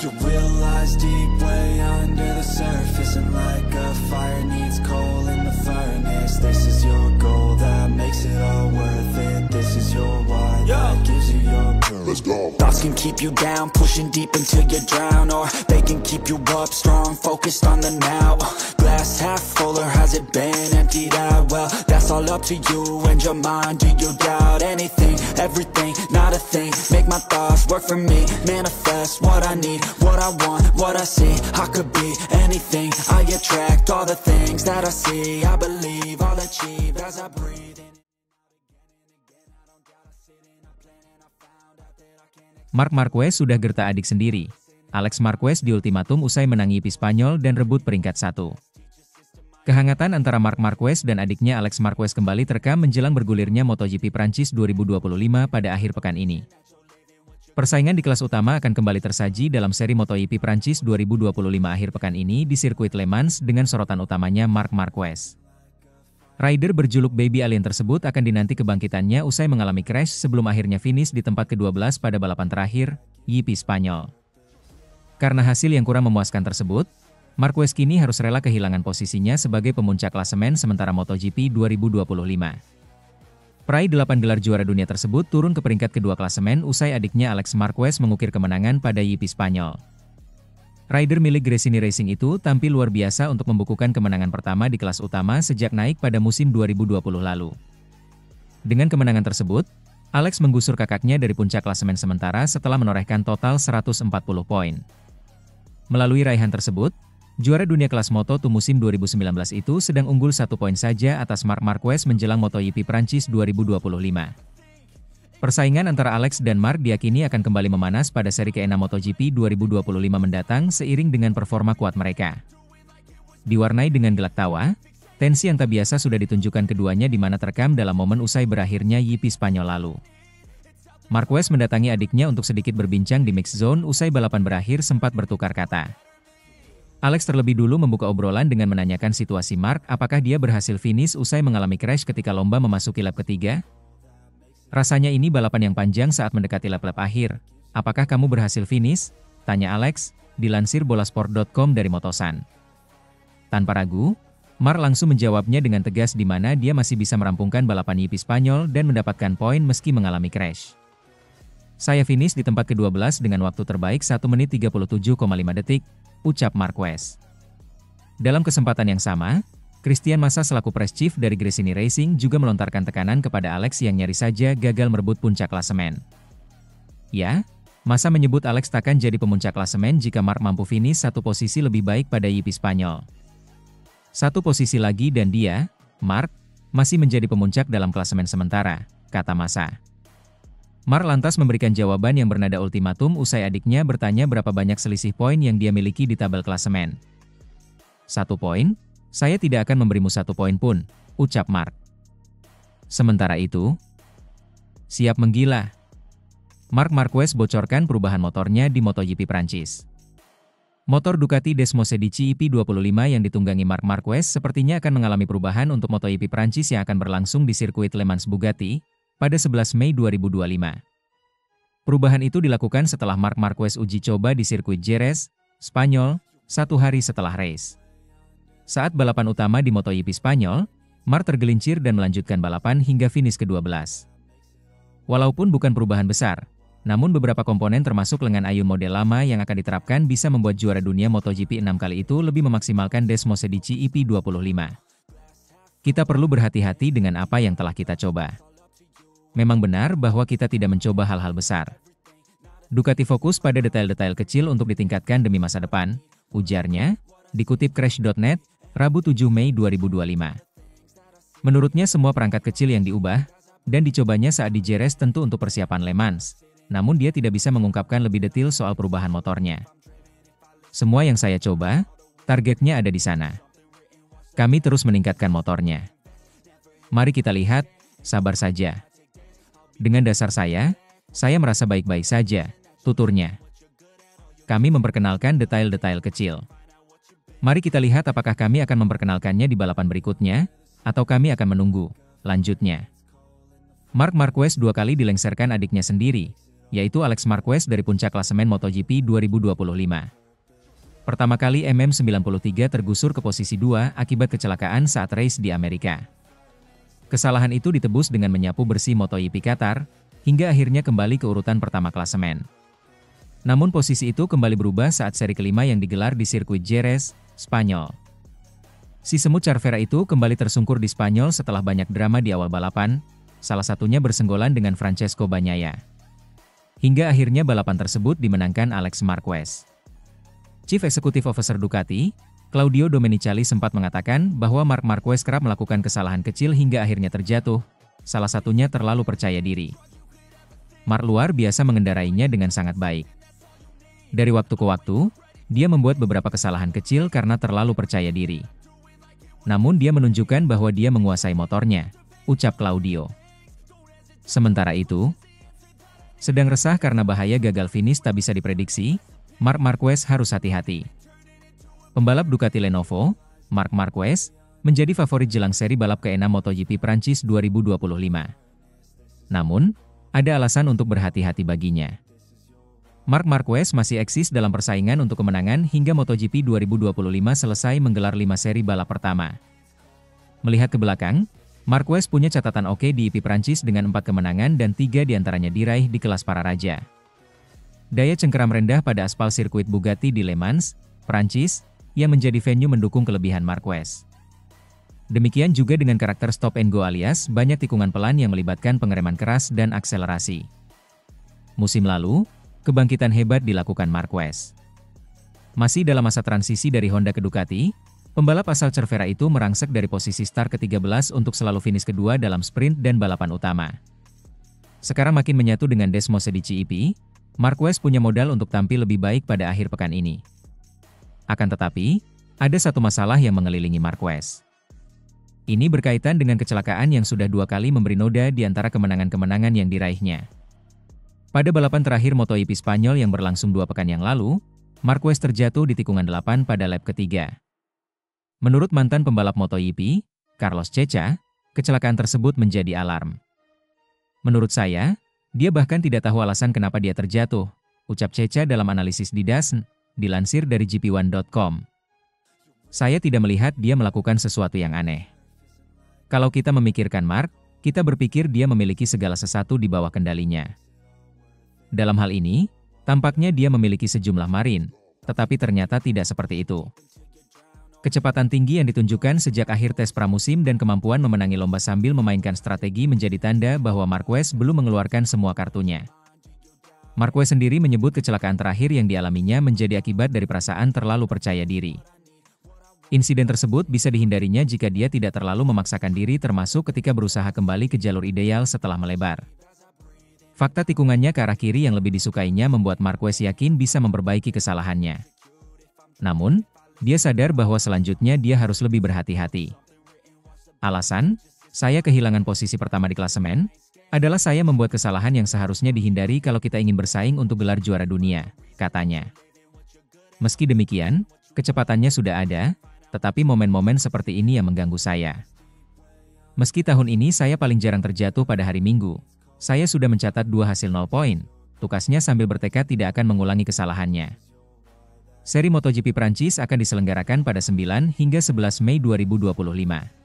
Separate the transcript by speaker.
Speaker 1: You realize deep way under the surface, and like a fire needs coal in the furnace. This is your goal that makes it all worth it. This is your why that gives you your purpose. Let's go. Thoughts can keep you down, pushing deep until you drown, or they can keep you up strong, focused on the now. Glass half full, or has it been emptied out? Well, that's all up to you and your mind. Do you doubt anything, everything, not a thing? Make my thoughts work for me, manifest what I need, what I want, what I see. I could be anything, I attract all the things that I see. I believe I'll achieve as I breathe in.
Speaker 2: Marc Marquez sudah gerta adik sendiri. Alex Marquez diultimatum usai menang GP Spanyol dan rebut peringkat 1. Kehangatan antara Marc Marquez dan adiknya Alex Marquez kembali terekam menjelang bergulirnya MotoGP Prancis 2025 pada akhir pekan ini. Persaingan di kelas utama akan kembali tersaji dalam seri MotoGP Prancis 2025 akhir pekan ini di sirkuit Le Mans dengan sorotan utamanya Marc Marquez. Rider berjuluk Baby Alien tersebut akan dinanti kebangkitannya usai mengalami crash sebelum akhirnya finish di tempat ke-12 pada balapan terakhir, GP Spanyol. Karena hasil yang kurang memuaskan tersebut, Marquez kini harus rela kehilangan posisinya sebagai pemuncak klasemen sementara MotoGP 2025. Peraih 8 gelar juara dunia tersebut turun ke peringkat kedua klasemen usai adiknya Alex Marquez mengukir kemenangan pada GP Spanyol. Rider milik Gresini Racing itu tampil luar biasa untuk membukukan kemenangan pertama di kelas utama sejak naik pada musim 2020 lalu. Dengan kemenangan tersebut, Alex menggusur kakaknya dari puncak klasemen sementara setelah menorehkan total 140 poin. Melalui raihan tersebut, juara dunia kelas Moto2 musim 2019 itu sedang unggul 1 poin saja atas Marc Marquez menjelang MotoGP Prancis 2025. Persaingan antara Alex dan Marc diyakini akan kembali memanas pada seri ke-6 MotoGP 2025 mendatang seiring dengan performa kuat mereka. Diwarnai dengan gelak tawa, tensi yang tak biasa sudah ditunjukkan keduanya di mana terekam dalam momen usai berakhirnya GP Spanyol lalu. Marquez mendatangi adiknya untuk sedikit berbincang di mix zone usai balapan berakhir sempat bertukar kata. Alex terlebih dulu membuka obrolan dengan menanyakan situasi Marc apakah dia berhasil finish usai mengalami crash ketika lomba memasuki lap ketiga. Rasanya ini balapan yang panjang saat mendekati lap-lap akhir. Apakah kamu berhasil finish? Tanya Alex, dilansir bolasport.com dari Motosan. Tanpa ragu, Marc langsung menjawabnya dengan tegas di mana dia masih bisa merampungkan balapan GP Spanyol dan mendapatkan poin meski mengalami crash. Saya finish di tempat ke-12 dengan waktu terbaik 1 menit 37,5 detik, ucap Marquez. Dalam kesempatan yang sama, Christian Massa selaku press chief dari Gresini Racing juga melontarkan tekanan kepada Alex yang nyaris saja gagal merebut puncak klasemen. Ya, Massa menyebut Alex takkan jadi pemuncak klasemen jika Marc mampu finish 1 posisi lebih baik pada GP Spanyol. 1 posisi lagi dan dia, Marc, masih menjadi pemuncak dalam klasemen sementara, kata Massa. Marc lantas memberikan jawaban yang bernada ultimatum usai adiknya bertanya berapa banyak selisih poin yang dia miliki di tabel klasemen. 1 poin? Saya tidak akan memberimu 1 poin pun, ucap Marc. Sementara itu, siap menggila. Marc Marquez bocorkan perubahan motornya di MotoGP Prancis. Motor Ducati Desmosedici EP25 yang ditunggangi Marc Marquez sepertinya akan mengalami perubahan untuk MotoGP Prancis yang akan berlangsung di sirkuit Le Mans Bugatti pada 11 Mei 2025. Perubahan itu dilakukan setelah Marc Marquez uji coba di sirkuit Jerez, Spanyol, 1 hari setelah race. Saat balapan utama di MotoGP Spanyol, Marc tergelincir dan melanjutkan balapan hingga finish ke-12. Walaupun bukan perubahan besar, namun beberapa komponen termasuk lengan ayun model lama yang akan diterapkan bisa membuat juara dunia MotoGP 6 kali itu lebih memaksimalkan Desmosedici EP25. Kita perlu berhati-hati dengan apa yang telah kita coba. Memang benar bahwa kita tidak mencoba hal-hal besar. Ducati fokus pada detail-detail kecil untuk ditingkatkan demi masa depan, ujarnya, dikutip Crash.net, Rabu 7 Mei 2025. Menurutnya semua perangkat kecil yang diubah, dan dicobanya saat di Jerez tentu untuk persiapan Le Mans, namun dia tidak bisa mengungkapkan lebih detail soal perubahan motornya. Semua yang saya coba, targetnya ada di sana. Kami terus meningkatkan motornya. Mari kita lihat, sabar saja. Dengan dasar saya merasa baik-baik saja, tuturnya. Kami memperkenalkan detail-detail kecil. Mari kita lihat apakah kami akan memperkenalkannya di balapan berikutnya, atau kami akan menunggu, lanjutnya. Marc Marquez 2 kali dilengserkan adiknya sendiri, yaitu Alex Marquez dari puncak klasemen MotoGP 2025. Pertama kali MM93 tergusur ke posisi 2 akibat kecelakaan saat race di Amerika. Kesalahan itu ditebus dengan menyapu bersih MotoGP Qatar, hingga akhirnya kembali ke urutan pertama klasemen. Namun posisi itu kembali berubah saat seri kelima yang digelar di sirkuit Jerez, Spanyol. Si semut Cervera itu kembali tersungkur di Spanyol setelah banyak drama di awal balapan, salah satunya bersenggolan dengan Francesco Bagnaia. Hingga akhirnya balapan tersebut dimenangkan Alex Marquez. Chief Executive Officer Ducati, Claudio Domenicali sempat mengatakan bahwa Marc Marquez kerap melakukan kesalahan kecil hingga akhirnya terjatuh, salah satunya terlalu percaya diri. Marc luar biasa mengendarainya dengan sangat baik. Dari waktu ke waktu, dia membuat beberapa kesalahan kecil karena terlalu percaya diri. Namun dia menunjukkan bahwa dia menguasai motornya, ucap Claudio. Sementara itu, sedang resah karena bahaya gagal finish tak bisa diprediksi, Marc Marquez harus hati-hati. Pembalap Ducati Lenovo, Marc Marquez, menjadi favorit jelang seri balap ke-6 MotoGP Prancis 2025. Namun, ada alasan untuk berhati-hati baginya. Marc Marquez masih eksis dalam persaingan untuk kemenangan hingga MotoGP 2025 selesai menggelar 5 seri balap pertama. Melihat ke belakang, Marquez punya catatan oke di IP Prancis dengan 4 kemenangan dan 3 diantaranya diraih di kelas para raja. Daya cengkeram rendah pada aspal sirkuit Bugatti di Le Mans, Prancis, yang menjadi venue mendukung kelebihan Marquez. Demikian juga dengan karakter stop and go alias banyak tikungan pelan yang melibatkan pengereman keras dan akselerasi. Musim lalu, kebangkitan hebat dilakukan Marquez. Masih dalam masa transisi dari Honda ke Ducati, pembalap asal Cervera itu merangsek dari posisi start ke-13 untuk selalu finish kedua dalam sprint dan balapan utama. Sekarang makin menyatu dengan Desmose di CEP, Marquez punya modal untuk tampil lebih baik pada akhir pekan ini. Akan tetapi, ada satu masalah yang mengelilingi Marquez. Ini berkaitan dengan kecelakaan yang sudah 2 kali memberi noda di antara kemenangan-kemenangan yang diraihnya. Pada balapan terakhir MotoGP Spanyol yang berlangsung 2 pekan yang lalu, Marquez terjatuh di tikungan 8 pada lap ketiga. Menurut mantan pembalap MotoGP, Carlos Ceca, kecelakaan tersebut menjadi alarm. Menurut saya, dia bahkan tidak tahu alasan kenapa dia terjatuh, ucap Ceca dalam analisis di DAZN, dilansir dari GP1.com. Saya tidak melihat dia melakukan sesuatu yang aneh. Kalau kita memikirkan Marc, kita berpikir dia memiliki segala sesuatu di bawah kendalinya. Dalam hal ini, tampaknya dia memiliki sejumlah marin, tetapi ternyata tidak seperti itu. Kecepatan tinggi yang ditunjukkan sejak akhir tes pramusim dan kemampuan memenangi lomba sambil memainkan strategi menjadi tanda bahwa Marquez belum mengeluarkan semua kartunya. Marquez sendiri menyebut kecelakaan terakhir yang dialaminya menjadi akibat dari perasaan terlalu percaya diri. Insiden tersebut bisa dihindarinya jika dia tidak terlalu memaksakan diri termasuk ketika berusaha kembali ke jalur ideal setelah melebar. Fakta tikungannya ke arah kiri yang lebih disukainya membuat Marquez yakin bisa memperbaiki kesalahannya. Namun, dia sadar bahwa selanjutnya dia harus lebih berhati-hati. Alasan, saya kehilangan posisi pertama di klasemen, adalah saya membuat kesalahan yang seharusnya dihindari kalau kita ingin bersaing untuk gelar juara dunia, katanya. Meski demikian, kecepatannya sudah ada, tetapi momen-momen seperti ini yang mengganggu saya. Meski tahun ini saya paling jarang terjatuh pada hari Minggu, saya sudah mencatat 2 hasil 0 poin, tukasnya sambil bertekad tidak akan mengulangi kesalahannya. Seri MotoGP Prancis akan diselenggarakan pada 9 hingga 11 Mei 2025.